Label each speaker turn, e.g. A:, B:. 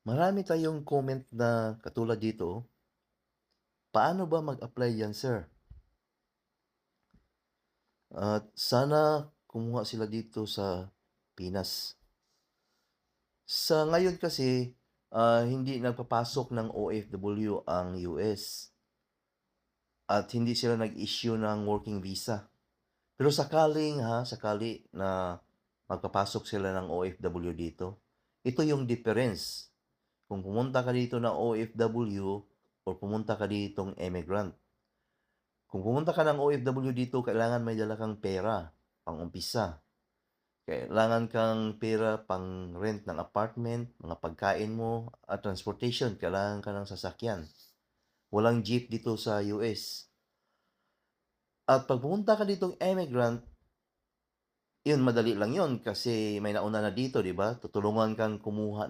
A: Marami tayong comment na katulad dito, "Paano ba mag-apply 'yan sir?" At sana kumuha sila dito sa Pinas. Sa ngayon kasi, hindi nagpapasok ng OFW ang US at hindi sila nag-issue ng working visa. Pero sakali na magpapasok sila ng OFW dito, ito yung difference. Kung pumunta ka dito na OFW or pumunta ka ditong immigrant. Kung pumunta ka ng OFW dito, kailangan may dala kang pera, pang-umpisa. Kailangan kang pera pang-rent ng apartment, mga pagkain mo, at transportation, kailangan ka ng sasakyan. Walang jeep dito sa US. At 'pag pumunta ka ditong immigrant, 'yun madali lang 'yun kasi may nauna na dito, 'di ba? Tutulungan kang kumuha